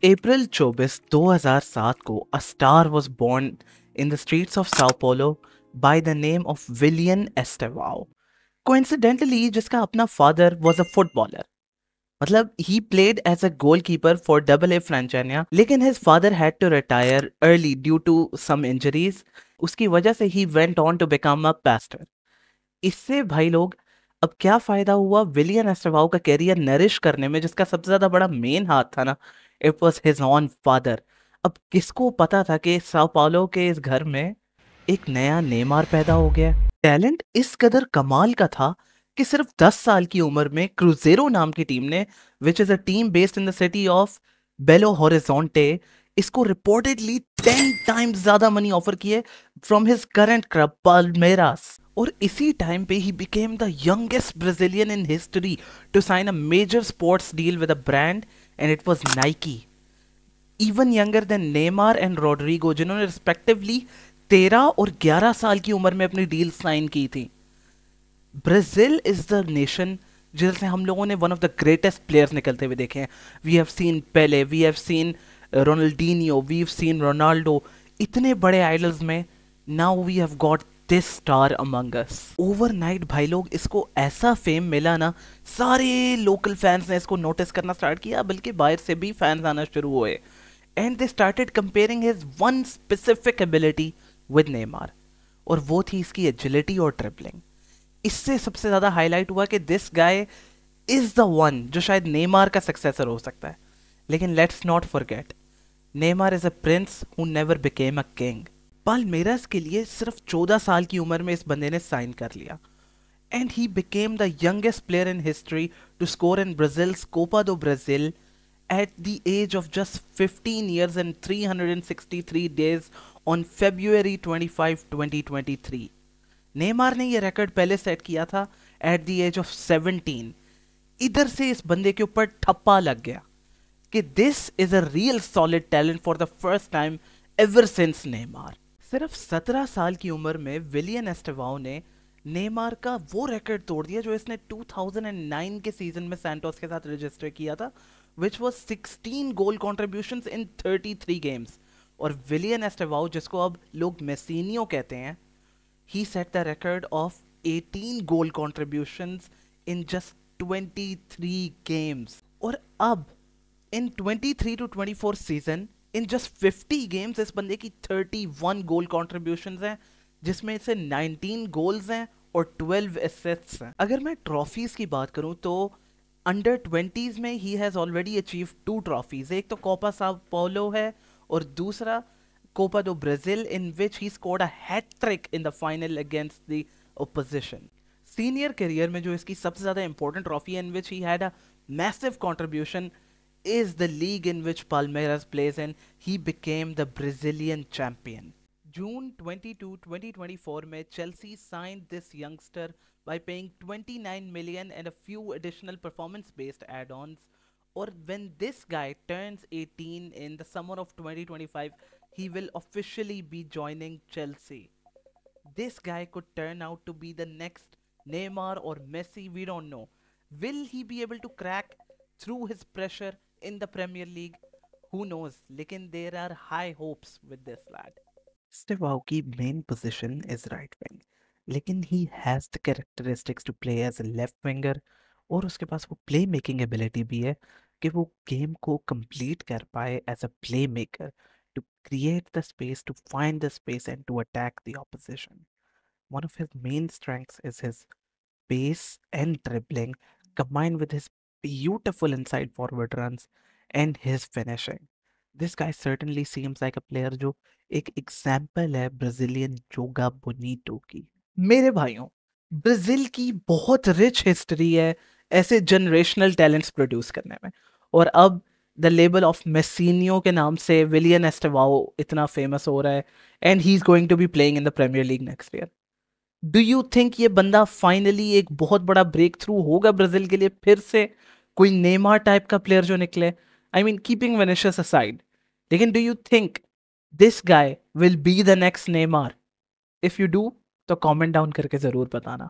अप्रैल 24, 2007 को a star was born in the streets of Sao Paulo by the name of William Estevao. Coincidentally, जिसका अपना father was a footballer. मतलब he played as a goalkeeper for AA Francania, लेकिन his father had to retire early due to some injuries. उसकी वजह से he went on to become a pastor. इससे भाई लोग अब क्या फायदा हुआ विलियन एस्टेवाओ का कैरियर नरिश करने में, जिसका सबसे ज्यादा बड़ा मेन हाथ था ना, it was his on father. अब किसको पता था कि साओ पाउलो के इस घर में एक नया नेमार पैदा हो गया। टैलेंट इस कदर कमाल का था कि सिर्फ 10 साल की उम्र में क्रूजेरो नाम की टीम ने, which is a team based in the city of Belo Horizonte, इसको रिपोर्टेडली 10 टाइम्स ज्यादा मनी ऑफर किए from his current club Palmeiras. और इसी टाइम पे he became the youngest Brazilian in history to sign a major sports deal with a brand, and it was Nike. Even younger than Neymar and Rodrygo, जिन्होंने respectively 13 और 11 साल की उम्र में अपनी डील साइन की थी। ब्राजील इज द नेशन जिससे हम लोगों ने one of the greatest players निकलते हुए देखे हैं। We have seen Pele, we have seen Ronaldinho, we have seen Ronaldo, इतने बड़े आइडल्स में now we have got this star among us. Overnight भाई लोग इसको ऐसा फेम मिला ना, सारे लोकल फैंस ने इसको नोटिस करना स्टार्ट किया, बल्कि बाहर से भी फैंस आना शुरू हुए, and they started comparing his one specific ability with Neymar, और वो थी इसकी एजिलिटी और ट्रिपलिंग। इससे सबसे ज्यादा हाईलाइट हुआ कि this guy is the one जो शायद नेमार का सक्सेसर हो सकता है। लेकिन let's not forget, Neymar is a prince who never became a king. Palmeiras के लिए सिर्फ 14 साल की उम्र में इस बंदे ने साइन कर लिया, and he became the youngest player in history to score in Brazil's Copa do Brasil at the age of just 15 years and 363 days on February 25, 2023. Neymar ने ये रिकॉर्ड पहले सेट किया था एट द एज ऑफ 17। इधर से इस बंदे के ऊपर ठप्पा लग गया कि this is a real solid talent for the first time ever since Neymar. सिर्फ 17 साल की उम्र में विलियन एस्टेवाओ ने नेमार का वो रिकॉर्ड तोड़ दिया जो इसने 2009 के सीजन में सैंटोस के साथ रजिस्टर किया था, which was 16 goal contributions in 33 games। और विलियन एस्टेवाओ, जिसको अब लोग मेसीनियो कहते हैं, he set the record of 18 goal contributions in just 23 games। और अब in 23 to 24 season in just 50 games इस बंदे की 31 गोल कॉन्ट्रीब्यूशंस हैं, जिसमें से 19 गोल्स हैं और 12 असिस्ट्स हैं। अगर मैं ट्रॉफीज की बात करूं तो अंडर 20s में he has already achieve 2 trophies. एक तो कोपा साओ पाउलो है और दूसरा Copa do Brasil, in which he scored a hat trick in the final against the opposition. Senior career में जो इसकी सबसे ज्यादा इंपॉर्टेंट ट्रॉफी है in which he had a massive contribution is the league in which Palmeiras plays, and he became the Brazilian champion. June 22, 2024 में Chelsea signed this youngster by paying 29 million and a few additional performance-based add-ons. Or when this guy turns 18 in the summer of 2025, he will officially be joining Chelsea. This guy could turn out to be the next Neymar or Messi, we don't know. Will he be able to crack through his pressure in the Premier League? Who knows? लेकिन there are high hopes with this lad. Stevao की main position is right wing, लेकिन he has the characteristics to play as a left winger, और उसके पास वो play making ability भी है कि वो गेम को complete कर पाए as a playmaker, to create the space, to find the space and to attack the opposition. One of his main strengths is his pace and dribbling, combined with his beautiful inside forward runs and his finishing. This guy certainly seems like a player जो एक example है Brazilian जोगा बोनीटो की। मेरे भाइयों, Brazil की बहुत rich history है ऐसे जनरेशनल टैलेंट्स प्रोड्यूस करने में, और अब द लेबल ऑफ मेसीनियो के नाम से विलियन एस्टेवाओ इतना फेमस हो रहा है, and he is going to be playing in the premier league next year. Do you think ये बंदा फाइनली एक बहुत बड़ा ब्रेक थ्रू होगा ब्राजील के लिए, फिर से कोई नेमार टाइप का प्लेयर जो निकले? I mean keeping Vinicius aside, लेकिन do you think this guy will be the next Neymar? If you do तो कमेंट डाउन करके जरूर बताना।